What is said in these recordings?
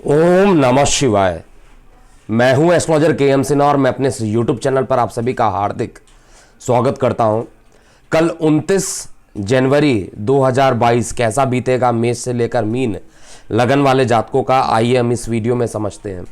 ओम नमः शिवाय। मैं हूं एस्ट्रोलॉजर के.एम. सिन्हा और मैं अपने यूट्यूब चैनल पर आप सभी का हार्दिक स्वागत करता हूं। कल 29 जनवरी 2022 कैसा बीतेगा मेष से लेकर मीन लगन वाले जातकों का, आइए हम इस वीडियो में समझते हैं।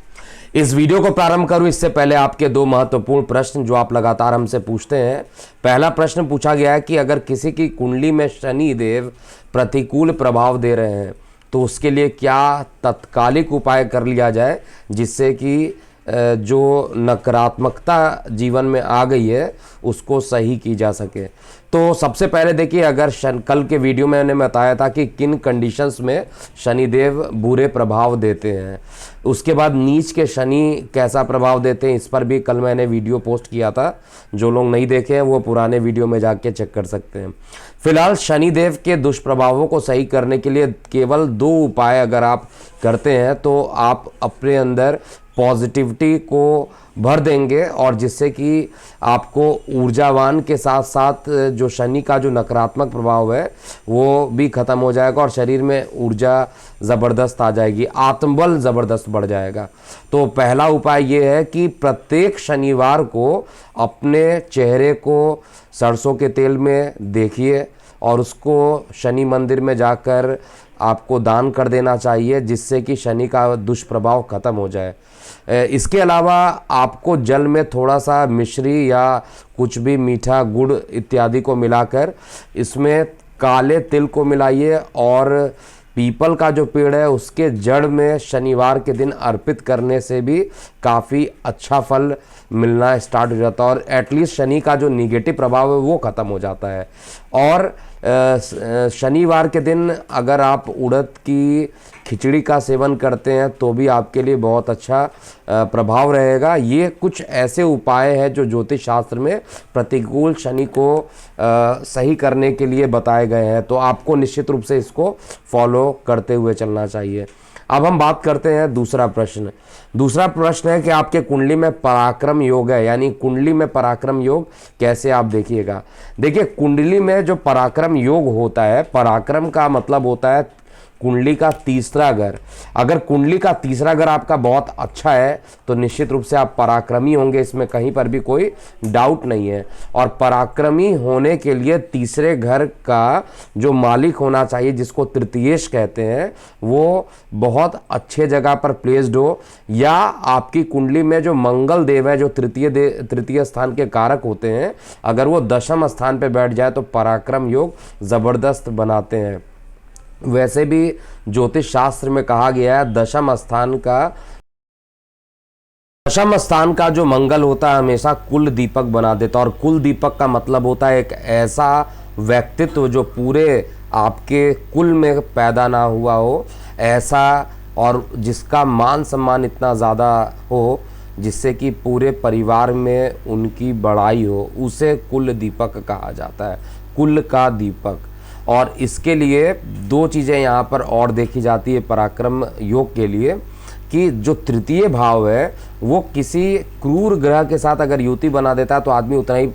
इस वीडियो को प्रारंभ करूं इससे पहले आपके दो महत्वपूर्ण प्रश्न जो आप लगातार हमसे पूछते हैं। पहला प्रश्न पूछा गया है कि अगर किसी की कुंडली में शनि देव प्रतिकूल प्रभाव दे रहे हैं तो उसके लिए क्या तत्कालिक उपाय कर लिया जाए जिससे कि जो नकारात्मकता जीवन में आ गई है उसको सही की जा सके। तो सबसे पहले देखिए, अगर कल के वीडियो में मैंने बताया था कि किन कंडीशंस में शनिदेव बुरे प्रभाव देते हैं, उसके बाद नीच के शनि कैसा प्रभाव देते हैं, इस पर भी कल मैंने वीडियो पोस्ट किया था। जो लोग नहीं देखे हैं वो पुराने वीडियो में जाके चेक कर सकते हैं। फिलहाल शनिदेव के दुष्प्रभावों को सही करने के लिए केवल दो उपाय अगर आप करते हैं तो आप अपने अंदर पॉजिटिविटी को भर देंगे और जिससे कि आपको ऊर्जावान के साथ साथ जो शनि का जो नकारात्मक प्रभाव है वो भी ख़त्म हो जाएगा और शरीर में ऊर्जा ज़बरदस्त आ जाएगी, आत्मबल ज़बरदस्त बढ़ जाएगा। तो पहला उपाय ये है कि प्रत्येक शनिवार को अपने चेहरे को सरसों के तेल में देखिए और उसको शनि मंदिर में जाकर आपको दान कर देना चाहिए जिससे कि शनि का दुष्प्रभाव खत्म हो जाए। इसके अलावा आपको जल में थोड़ा सा मिश्री या कुछ भी मीठा गुड़ इत्यादि को मिलाकर इसमें काले तिल को मिलाइए और पीपल का जो पेड़ है उसके जड़ में शनिवार के दिन अर्पित करने से भी काफ़ी अच्छा फल मिलना स्टार्ट हो जाता है और एटलीस्ट शनि का जो निगेटिव प्रभाव है वो ख़त्म हो जाता है। और शनिवार के दिन अगर आप उड़द की खिचड़ी का सेवन करते हैं तो भी आपके लिए बहुत अच्छा प्रभाव रहेगा। ये कुछ ऐसे उपाय हैं जो ज्योतिष शास्त्र में प्रतिकूल शनि को सही करने के लिए बताए गए हैं, तो आपको निश्चित रूप से इसको फॉलो करते हुए चलना चाहिए। अब हम बात करते हैं दूसरा प्रश्न। दूसरा प्रश्न है कि आपके कुंडली में पराक्रम योग है, यानी कुंडली में पराक्रम योग कैसे आप देखिएगा। देखिए, कुंडली में जो पराक्रम योग होता है, पराक्रम का मतलब होता है कुंडली का तीसरा घर। अगर कुंडली का तीसरा घर आपका बहुत अच्छा है तो निश्चित रूप से आप पराक्रमी होंगे, इसमें कहीं पर भी कोई डाउट नहीं है। और पराक्रमी होने के लिए तीसरे घर का जो मालिक होना चाहिए, जिसको तृतीयेश कहते हैं, वो बहुत अच्छे जगह पर प्लेस्ड हो, या आपकी कुंडली में जो मंगल देव है जो तृतीय स्थान के कारक होते हैं, अगर वो दशम स्थान पर बैठ जाए तो पराक्रम योग जबरदस्त बनाते हैं। वैसे भी ज्योतिष शास्त्र में कहा गया है दशम स्थान का जो मंगल होता है हमेशा कुल दीपक बना देता है। और कुल दीपक का मतलब होता है एक ऐसा व्यक्तित्व जो पूरे आपके कुल में पैदा ना हुआ हो, ऐसा, और जिसका मान सम्मान इतना ज़्यादा हो जिससे कि पूरे परिवार में उनकी बड़ाई हो, उसे कुल दीपक कहा जाता है, कुल का दीपक। और इसके लिए दो चीज़ें यहाँ पर और देखी जाती है पराक्रम योग के लिए, कि जो तृतीय भाव है वो किसी क्रूर ग्रह के साथ अगर युति बना देता है तो आदमी उतना ही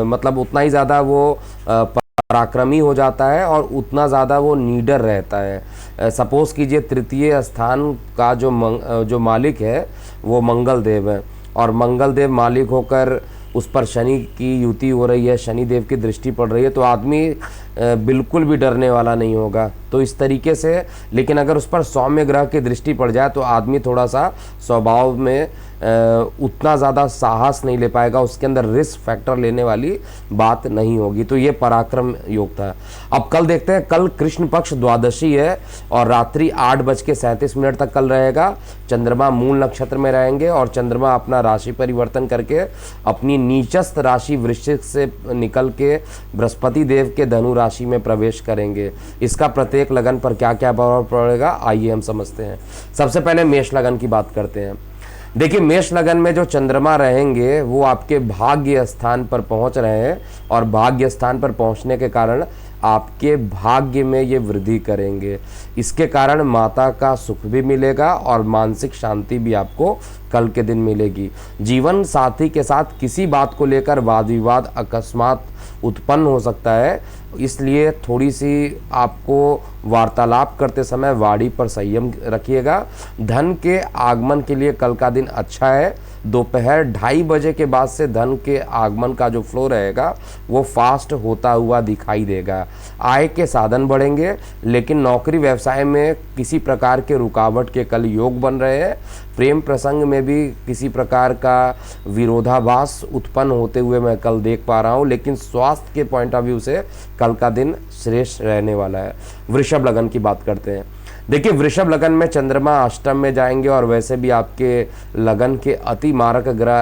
मतलब उतना ही ज़्यादा वो पराक्रमी हो जाता है और उतना ज़्यादा वो नीडर रहता है। सपोज़ कीजिए तृतीय स्थान का जो मालिक है वो मंगल देव है और मंगल देव मालिक होकर उस पर शनि की युति हो रही है, शनि देव की दृष्टि पड़ रही है, तो आदमी बिल्कुल भी डरने वाला नहीं होगा। तो इस तरीके से, लेकिन अगर उस पर सौम्य ग्रह की दृष्टि पड़ जाए तो आदमी थोड़ा सा स्वभाव में उतना ज़्यादा साहस नहीं ले पाएगा, उसके अंदर रिस्क फैक्टर लेने वाली बात नहीं होगी। तो ये पराक्रम योग था। अब कल देखते हैं, कल कृष्ण पक्ष द्वादशी है और रात्रि 8:37 तक कल रहेगा। चंद्रमा मूल नक्षत्र में रहेंगे और चंद्रमा अपना राशि परिवर्तन करके अपनी नीचस्थ राशि वृश्चिक से निकल के बृहस्पति देव के धनु राशि में प्रवेश करेंगे। इसका प्रत्येक लगन पर क्या क्या प्रभाव पड़ेगा आइए हम समझते हैं। सबसे पहले मेष लगन की बात करते हैं। देखिए, मेष लगन में जो चंद्रमा रहेंगे वो आपके भाग्य स्थान पर पहुंच रहे हैं और भाग्य स्थान पर पहुंचने के कारण आपके भाग्य में ये वृद्धि करेंगे। इसके कारण माता का सुख भी मिलेगा और मानसिक शांति भी आपको कल के दिन मिलेगी। जीवन साथी के साथ किसी बात को लेकर वाद विवाद अकस्मात उत्पन्न हो सकता है, इसलिए थोड़ी सी आपको वार्तालाप करते समय वाणी पर संयम रखिएगा। धन के आगमन के लिए कल का दिन अच्छा है। दोपहर 2:30 बजे के बाद से धन के आगमन का जो फ्लो रहेगा वो फास्ट होता हुआ दिखाई देगा। आय के साधन बढ़ेंगे, लेकिन नौकरी व्यवसाय में किसी प्रकार के रुकावट के कल योग बन रहे हैं। प्रेम प्रसंग में भी किसी प्रकार का विरोधाभास उत्पन्न होते हुए मैं कल देख पा रहा हूँ, लेकिन स्वास्थ्य के पॉइंट ऑफ व्यू से कल का दिन श्रेष्ठ रहने वाला है। वृषभ लगन की बात करते हैं। देखिए, वृषभ लगन में चंद्रमा अष्टम में जाएंगे और वैसे भी आपके लगन के अति मारक ग्रह,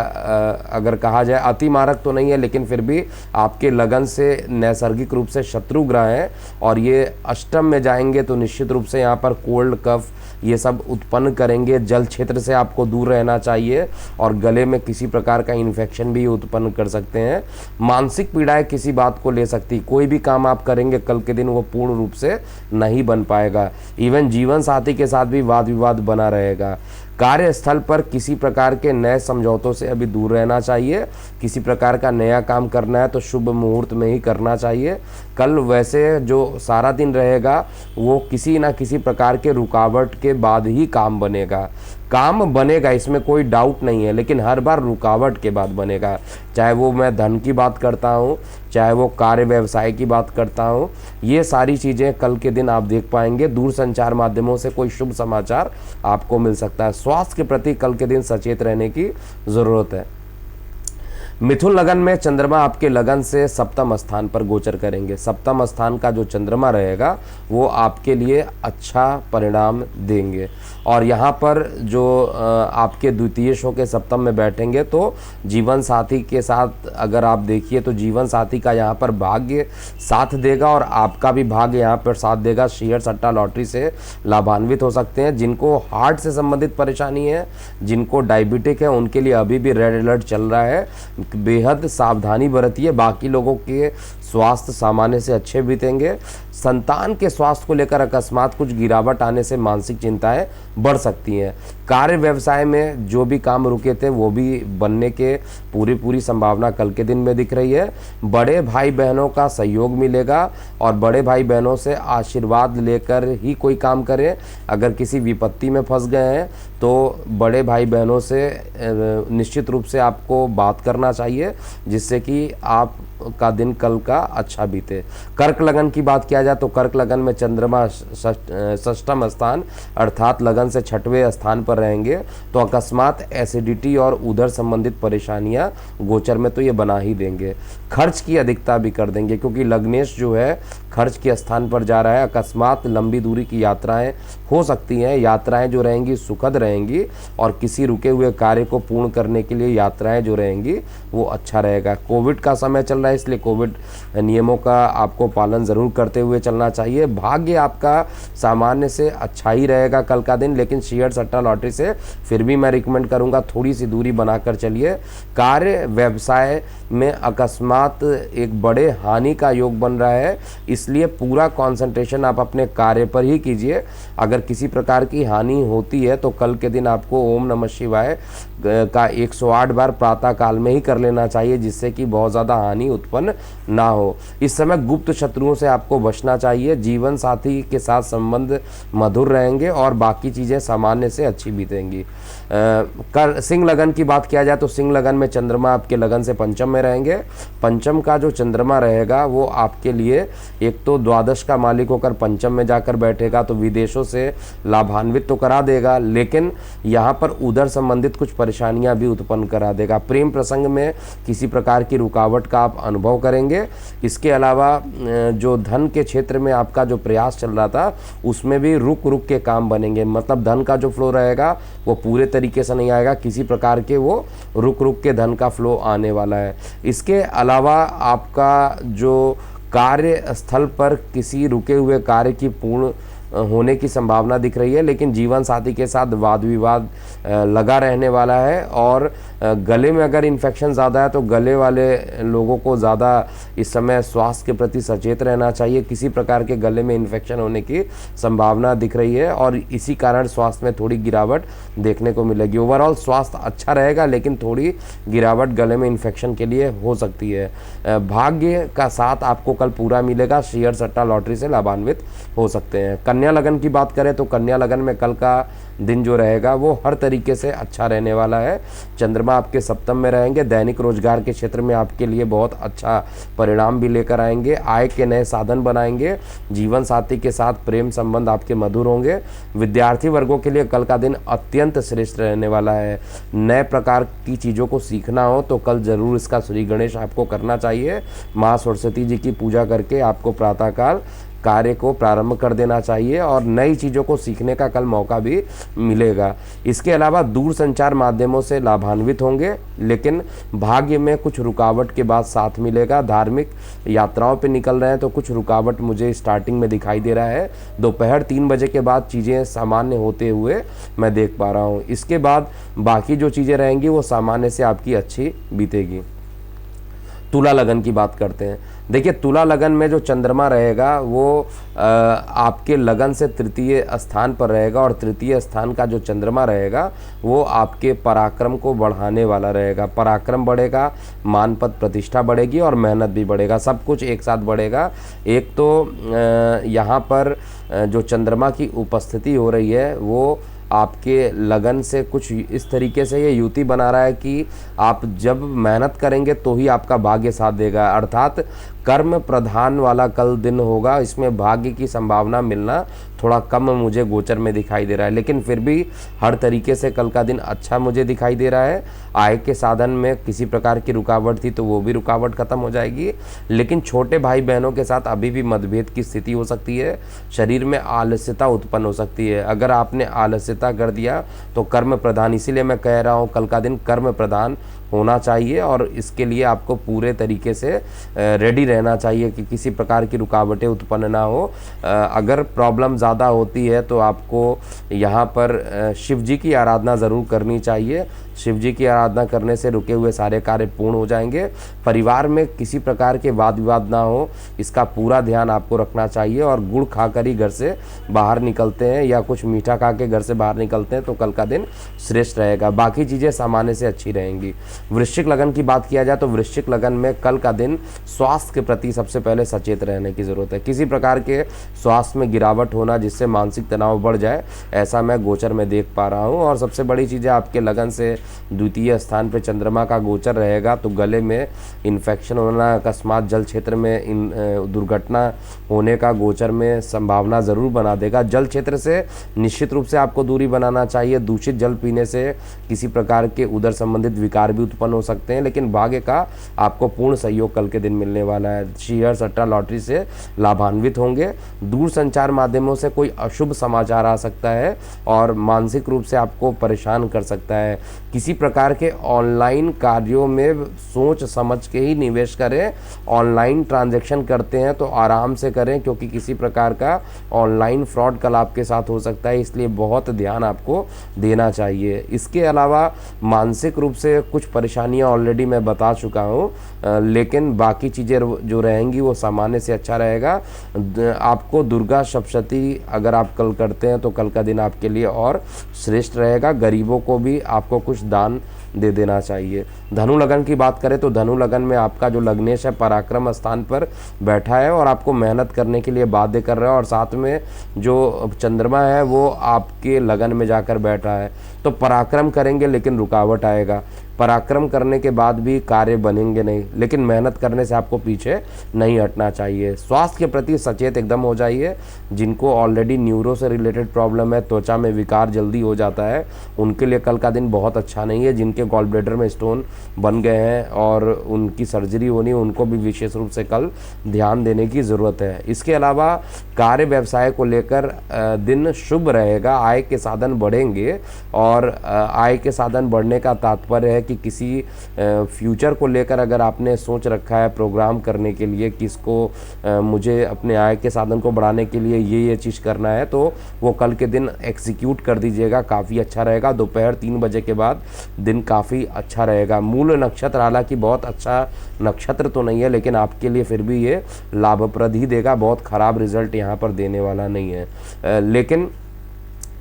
अगर कहा जाए अति मारक तो नहीं है, लेकिन फिर भी आपके लगन से नैसर्गिक रूप से शत्रु ग्रह हैं और ये अष्टम में जाएंगे तो निश्चित रूप से यहाँ पर कोल्ड कफ ये सब उत्पन्न करेंगे। जल क्षेत्र से आपको दूर रहना चाहिए और गले में किसी प्रकार का इन्फेक्शन भी उत्पन्न कर सकते हैं। मानसिक पीड़ाएं किसी बात को ले सकती, कोई भी काम आप करेंगे कल के दिन वो पूर्ण रूप से नहीं बन पाएगा। इवन जीवन साथी के साथ भी वाद विवाद बना रहेगा। कार्यस्थल पर किसी प्रकार के नए समझौतों से अभी दूर रहना चाहिए। किसी प्रकार का नया काम करना है तो शुभ मुहूर्त में ही करना चाहिए। कल वैसे जो सारा दिन रहेगा वो किसी ना किसी प्रकार के रुकावट के बाद ही काम बनेगा। काम बनेगा, इसमें कोई डाउट नहीं है, लेकिन हर बार रुकावट के बाद बनेगा। चाहे वो मैं धन की बात करता हूँ, चाहे वो कार्य व्यवसाय की बात करता हूँ, ये सारी चीज़ें कल के दिन आप देख पाएंगे। दूर संचार माध्यमों से कोई शुभ समाचार आपको मिल सकता है। स्वास्थ्य के प्रति कल के दिन सचेत रहने की ज़रूरत है। मिथुन लगन में चंद्रमा आपके लगन से सप्तम स्थान पर गोचर करेंगे। सप्तम स्थान का जो चंद्रमा रहेगा वो आपके लिए अच्छा परिणाम देंगे और यहाँ पर जो आपके द्वितीय शो के सप्तम में बैठेंगे तो जीवन साथी के साथ अगर आप देखिए तो जीवन साथी का यहाँ पर भाग्य साथ देगा और आपका भी भाग्य यहाँ पर साथ देगा। शेयर सट्टा लॉटरी से लाभान्वित हो सकते हैं। जिनको हार्ट से संबंधित परेशानी है, जिनको डायबिटिक है, उनके लिए अभी भी रेड अलर्ट चल रहा है। बेहद सावधानी बरतिए। बाकी लोगों के स्वास्थ्य सामान्य से अच्छे बीतेंगे। संतान के स्वास्थ्य को लेकर अकस्मात कुछ गिरावट आने से मानसिक चिंताएं बढ़ सकती हैं। कार्य व्यवसाय में जो भी काम रुके थे वो भी बनने के पूरी संभावना कल के दिन में दिख रही है। बड़े भाई बहनों का सहयोग मिलेगा और बड़े भाई बहनों से आशीर्वाद लेकर ही कोई काम करें। अगर किसी विपत्ति में फंस गए हैं तो बड़े भाई बहनों से निश्चित रूप से आपको बात करना चाहिए, जिससे कि आप का दिन कल का अच्छा बीते। कर्क लगन की बात किया जाए तो कर्क लगन में चंद्रमा षष्ठम स्थान अर्थात लगन से 6वें स्थान पर रहेंगे तो अकस्मात एसिडिटी और उदर संबंधित परेशानियां गोचर में तो ये बना ही देंगे। खर्च की अधिकता भी कर देंगे क्योंकि लग्नेश जो है खर्च के स्थान पर जा रहा है। अकस्मात लंबी दूरी की यात्राएं हो सकती हैं। यात्राएं जो रहेंगी सुखद रहेंगी और किसी रुके हुए कार्य को पूर्ण करने के लिए यात्राएं जो रहेंगी वो अच्छा रहेगा। कोविड का समय चल रहा है, इसलिए कोविड नियमों का आपको पालन ज़रूर करते हुए चलना चाहिए। भाग्य आपका सामान्य से अच्छा ही रहेगा कल का दिन, लेकिन शेयर सट्टा लॉटरी से फिर भी मैं रिकमेंड करूंगा थोड़ी सी दूरी बनाकर चलिए। कार्य व्यवसाय में अकस्मात एक बड़े हानि का योग बन रहा है, इसलिए पूरा कंसंट्रेशन आप अपने कार्य पर ही कीजिए। अगर किसी प्रकार की हानि होती है तो कल के दिन आपको ओम नमः शिवाय का 108 बार प्रातः काल में ही कर लेना चाहिए, जिससे कि बहुत ज़्यादा हानि उत्पन्न ना हो। इस समय गुप्त शत्रुओं से आपको बचना चाहिए। जीवन साथी के साथ संबंध मधुर रहेंगे और बाकी चीज़ें सामान्य से अच्छी बीतेंगी। सिंह लगन की बात किया जाए तो सिंह लगन में चंद्रमा आपके लगन से पंचम में रहेंगे। पंचम का जो चंद्रमा रहेगा वो आपके लिए एक तो द्वादश का मालिक होकर पंचम में जाकर बैठेगा तो विदेशों से लाभान्वित तो करा देगा, लेकिन यहाँ पर उधर संबंधित कुछ परेशानियां भी उत्पन्न करा देगा। प्रेम प्रसंग में किसी प्रकार की रुकावट का आप अनुभव करेंगे। इसके अलावा जो धन के क्षेत्र में आपका जो प्रयास चल रहा था उसमें भी रुक के काम बनेंगे। मतलब धन का जो फ्लो रहेगा वो पूरे तरीके से नहीं आएगा, किसी प्रकार के वो रुक के धन का फ्लो आने वाला है। इसके अलावा आपका जो कार्य स्थल पर किसी रुके हुए कार्य की पूर्ण होने की संभावना दिख रही है, लेकिन जीवन साथी के साथ वाद विवाद लगा रहने वाला है। और गले में अगर इन्फेक्शन ज़्यादा है तो गले वाले लोगों को ज़्यादा इस समय स्वास्थ्य के प्रति सचेत रहना चाहिए। किसी प्रकार के गले में इन्फेक्शन होने की संभावना दिख रही है और इसी कारण स्वास्थ्य में थोड़ी गिरावट देखने को मिलेगी। ओवरऑल स्वास्थ्य अच्छा रहेगा, लेकिन थोड़ी गिरावट गले में इन्फेक्शन के लिए हो सकती है। भाग्य का साथ आपको कल पूरा मिलेगा, शेयर सट्टा लॉटरी से लाभान्वित हो सकते हैं। कन्या लगन की बात करें तो कन्या लगन में कल का दिन जो रहेगा वो हर तरीके से अच्छा रहने वाला है। चंद्रमा आपके सप्तम में रहेंगे, दैनिक रोजगार के क्षेत्र में आपके लिए बहुत अच्छा परिणाम भी लेकर आएंगे, आय के नए साधन बनाएंगे, जीवन साथी के साथ प्रेम संबंध आपके मधुर होंगे। विद्यार्थी वर्गों के लिए कल का दिन अत्यंत श्रेष्ठ रहने वाला है। नए प्रकार की चीज़ों को सीखना हो तो कल जरूर इसका श्री गणेश आपको करना चाहिए। माँ सरस्वती जी की पूजा करके आपको प्रातःकाल कार्य को प्रारंभ कर देना चाहिए और नई चीज़ों को सीखने का कल मौका भी मिलेगा। इसके अलावा दूर संचार माध्यमों से लाभान्वित होंगे, लेकिन भाग्य में कुछ रुकावट के बाद साथ मिलेगा। धार्मिक यात्राओं पे निकल रहे हैं तो कुछ रुकावट मुझे स्टार्टिंग में दिखाई दे रहा है। दोपहर 3 बजे के बाद चीज़ें सामान्य होते हुए मैं देख पा रहा हूँ। इसके बाद बाकी जो चीज़ें रहेंगी वो सामान्य से आपकी अच्छी बीतेगी। तुला लगन की बात करते हैं। देखिए, तुला लगन में जो चंद्रमा रहेगा वो आपके लगन से तृतीय स्थान पर रहेगा और तृतीय स्थान का जो चंद्रमा रहेगा वो आपके पराक्रम को बढ़ाने वाला रहेगा। पराक्रम बढ़ेगा, मान पद प्रतिष्ठा बढ़ेगी और मेहनत भी बढ़ेगा, सब कुछ एक साथ बढ़ेगा। एक तो यहाँ पर जो चंद्रमा की उपस्थिति हो रही है वो आपके लगन से कुछ इस तरीके से ये युति बना रहा है कि आप जब मेहनत करेंगे तो ही आपका भाग्य साथ देगा, अर्थात कर्म प्रधान वाला कल दिन होगा। इसमें भाग्य की संभावना मिलना थोड़ा कम मुझे गोचर में दिखाई दे रहा है, लेकिन फिर भी हर तरीके से कल का दिन अच्छा मुझे दिखाई दे रहा है। आय के साधन में किसी प्रकार की रुकावट थी तो वो भी रुकावट खत्म हो जाएगी, लेकिन छोटे भाई बहनों के साथ अभी भी मतभेद की स्थिति हो सकती है। शरीर में आलस्यता उत्पन्न हो सकती है। अगर आपने आलस्यता कर दिया तो कर्म प्रधान, इसीलिए मैं कह रहा हूँ कल का दिन कर्म प्रधान होना चाहिए और इसके लिए आपको पूरे तरीके से रेडी रहना चाहिए कि किसी प्रकार की रुकावटें उत्पन्न ना हो। अगर प्रॉब्लम ज़्यादा होती है तो आपको यहाँ पर शिव जी की आराधना ज़रूर करनी चाहिए। शिव जी की आराधना करने से रुके हुए सारे कार्य पूर्ण हो जाएंगे। परिवार में किसी प्रकार के वाद विवाद ना हो, इसका पूरा ध्यान आपको रखना चाहिए। और गुड़ खाकर ही घर से बाहर निकलते हैं या कुछ मीठा खा के घर से बाहर निकलते हैं तो कल का दिन श्रेष्ठ रहेगा। बाकी चीज़ें सामान्य से अच्छी रहेंगी। वृश्चिक लगन की बात किया जाए तो वृश्चिक लगन में कल का दिन स्वास्थ्य के प्रति सबसे पहले सचेत रहने की ज़रूरत है। किसी प्रकार के स्वास्थ्य में गिरावट होना जिससे मानसिक तनाव बढ़ जाए, ऐसा मैं गोचर में देख पा रहा हूँ। और सबसे बड़ी चीज़ें आपके लगन से द्वितीय स्थान पे चंद्रमा का गोचर रहेगा तो गले में इन्फेक्शन होना, अकस्मात जल क्षेत्र में दुर्घटना होने का गोचर में संभावना ज़रूर बना देगा। जल क्षेत्र से निश्चित रूप से आपको दूरी बनाना चाहिए। दूषित जल पीने से किसी प्रकार के उदर संबंधित विकार भी उत्पन्न हो सकते हैं, लेकिन भाग्य का आपको पूर्ण सहयोग कल के दिन मिलने वाला है। शेयर सट्टा लॉटरी से लाभान्वित होंगे। दूर संचार माध्यमों से कोई अशुभ समाचार आ सकता है और मानसिक रूप से आपको परेशान कर सकता है। किसी प्रकार के ऑनलाइन कार्यों में सोच समझ के ही निवेश करें। ऑनलाइन ट्रांजैक्शन करते हैं तो आराम से करें, क्योंकि किसी प्रकार का ऑनलाइन फ्रॉड कल आपके साथ हो सकता है, इसलिए बहुत ध्यान आपको देना चाहिए। इसके अलावा मानसिक रूप से कुछ परेशानियां ऑलरेडी मैं बता चुका हूँ, लेकिन बाकी चीज़ें जो रहेंगी वो सामान्य से अच्छा रहेगा। आपको दुर्गा सप्तशती अगर आप कल करते हैं तो कल का दिन आपके लिए और श्रेष्ठ रहेगा। गरीबों को भी आपको कुछ दान दे देना चाहिए। धनु लगन की बात करें तो धनु लगन में आपका जो लग्नेश है पराक्रम स्थान पर बैठा है और आपको मेहनत करने के लिए बाध्य कर रहा है, और साथ में जो चंद्रमा है वो आपके लगन में जाकर बैठा है। तो पराक्रम करेंगे लेकिन रुकावट आएगा। पराक्रम करने के बाद भी कार्य बनेंगे नहीं, लेकिन मेहनत करने से आपको पीछे नहीं हटना चाहिए। स्वास्थ्य के प्रति सचेत एकदम हो जाइए। जिनको ऑलरेडी न्यूरो से रिलेटेड प्रॉब्लम है, त्वचा में विकार जल्दी हो जाता है, उनके लिए कल का दिन बहुत अच्छा नहीं है। जिनके गॉल ब्लैडर में स्टोन बन गए हैं और उनकी सर्जरी होनी, उनको भी विशेष रूप से कल ध्यान देने की ज़रूरत है। इसके अलावा कार्य व्यवसाय को लेकर दिन शुभ रहेगा। आय के साधन बढ़ेंगे और आय के साधन बढ़ने का तात्पर्य है कि किसी फ्यूचर को लेकर अगर आपने सोच रखा है प्रोग्राम करने के लिए कि इसको मुझे अपने आय के साधन को बढ़ाने के लिए ये चीज़ करना है, तो वो कल के दिन एग्जीक्यूट कर दीजिएगा, काफ़ी अच्छा रहेगा। दोपहर 3 बजे के बाद दिन काफ़ी अच्छा रहेगा। मूल नक्षत्र हालांकि बहुत अच्छा नक्षत्र तो नहीं है, लेकिन आपके लिए फिर भी ये लाभप्रद ही देगा, बहुत ख़राब रिजल्ट यहाँ पर देने वाला नहीं है। लेकिन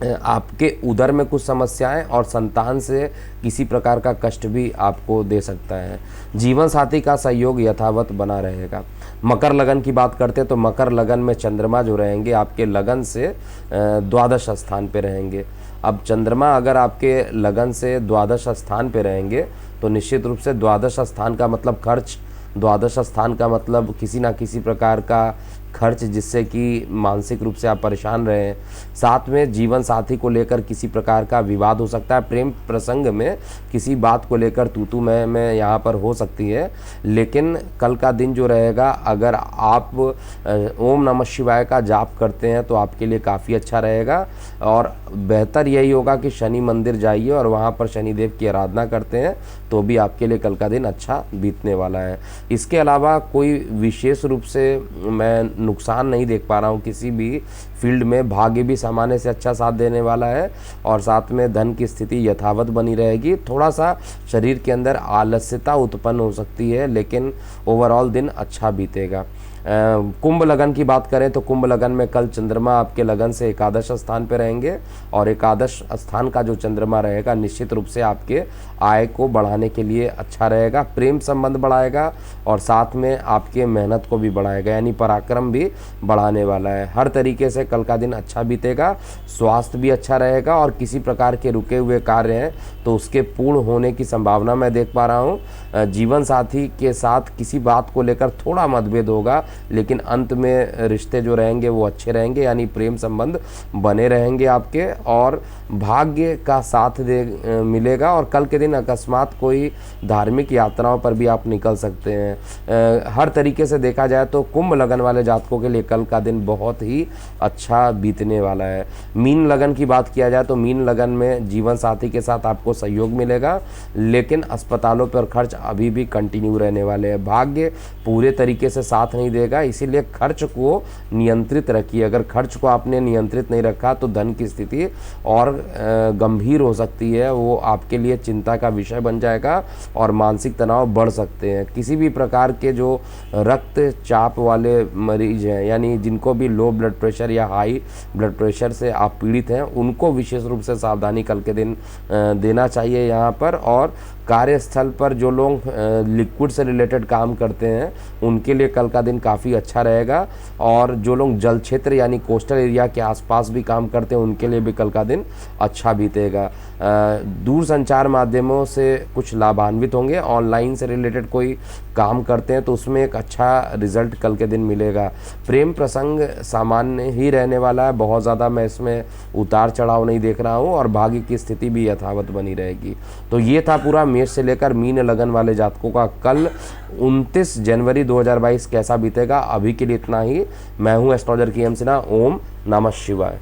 आपके उदर में कुछ समस्याएं और संतान से किसी प्रकार का कष्ट भी आपको दे सकता है। जीवन साथी का सहयोग यथावत बना रहेगा। मकर लगन की बात करते हैं तो मकर लगन में चंद्रमा जो रहेंगे आपके लगन से द्वादश स्थान पे रहेंगे। अब चंद्रमा अगर आपके लगन से द्वादश स्थान पे रहेंगे तो निश्चित रूप से द्वादश स्थान का मतलब खर्च, द्वादश स्थान का मतलब किसी ना किसी प्रकार का खर्च जिससे कि मानसिक रूप से आप परेशान रहें। साथ में जीवन साथी को लेकर किसी प्रकार का विवाद हो सकता है। प्रेम प्रसंग में किसी बात को लेकर तू मैं यहाँ पर हो सकती है। लेकिन कल का दिन जो रहेगा, अगर आप ओम नमः शिवाय का जाप करते हैं तो आपके लिए काफ़ी अच्छा रहेगा। और बेहतर यही होगा कि शनि मंदिर जाइए और वहाँ पर शनिदेव की आराधना करते हैं तो भी आपके लिए कल का दिन अच्छा बीतने वाला है। इसके अलावा कोई विशेष रूप से मैं नुकसान नहीं देख पा रहा हूँ किसी भी फील्ड में। भाग्य भी सामान्य से अच्छा साथ देने वाला है और साथ में धन की स्थिति यथावत बनी रहेगी। थोड़ा सा शरीर के अंदर आलस्यता उत्पन्न हो सकती है, लेकिन ओवरऑल दिन अच्छा बीतेगा। कुंभ लगन की बात करें तो कुंभ लगन में कल चंद्रमा आपके लगन से एकादश स्थान पे रहेंगे और एकादश स्थान का जो चंद्रमा रहेगा निश्चित रूप से आपके आय को बढ़ाने के लिए अच्छा रहेगा। प्रेम संबंध बढ़ाएगा और साथ में आपके मेहनत को भी बढ़ाएगा, यानी पराक्रम भी बढ़ाने वाला है। हर तरीके से कल का दिन अच्छा बीतेगा। स्वास्थ्य भी अच्छा रहेगा और किसी प्रकार के रुके हुए कार्य हैं तो उसके पूर्ण होने की संभावना मैं देख पा रहा हूँ। जीवन साथी के साथ किसी बात को लेकर थोड़ा मतभेद होगा, लेकिन अंत में रिश्ते जो रहेंगे वो अच्छे रहेंगे, यानी प्रेम संबंध बने रहेंगे आपके और भाग्य का साथ मिलेगा। और कल के दिन अकस्मात कोई धार्मिक यात्राओं पर भी आप निकल सकते हैं। हर तरीके से देखा जाए तो कुंभ लगन वाले जातकों के लिए कल का दिन बहुत ही अच्छा बीतने वाला है। मीन लगन की बात किया जाए तो मीन लगन में जीवन साथी के साथ आपको सहयोग मिलेगा, लेकिन अस्पतालों पर खर्च अभी भी कंटिन्यू रहने वाले हैं। भाग्य पूरे तरीके से साथ नहीं देगा, इसीलिए खर्च को नियंत्रित रखिए। अगर खर्च को आपने नियंत्रित नहीं रखा तो धन की स्थिति और गंभीर हो सकती है, वो आपके लिए चिंता का विषय बन जाएगा और मानसिक तनाव बढ़ सकते हैं। किसी भी प्रकार के जो रक्तचाप वाले मरीज हैं, यानी जिनको भी लो ब्लड प्रेशर या हाई ब्लड प्रेशर से आप पीड़ित हैं, उनको विशेष रूप से सावधानी कल के दिन देना चाहिए यहाँ पर। और कार्यस्थल पर जो लोग लिक्विड से रिलेटेड काम करते हैं उनके लिए कल का दिन काफ़ी अच्छा रहेगा और जो लोग जल क्षेत्र यानी कोस्टल एरिया के आसपास भी काम करते हैं उनके लिए भी कल का दिन अच्छा बीतेगा। दूर संचार माध्यमों से कुछ लाभान्वित होंगे। ऑनलाइन से रिलेटेड कोई काम करते हैं तो उसमें एक अच्छा रिजल्ट कल के दिन मिलेगा। प्रेम प्रसंग सामान्य ही रहने वाला है, बहुत ज़्यादा मैं इसमें उतार चढ़ाव नहीं देख रहा हूँ और भाग्य की स्थिति भी यथावत बनी रहेगी। तो ये था पूरा मेष से लेकर मीन लगन वाले जातकों का कल 29 जनवरी 2022 कैसा बीतेगा। अभी के लिए इतना ही। मैं हूँ एस्ट्रोलॉजर KM सिन्हा। ओम नमः शिवाय।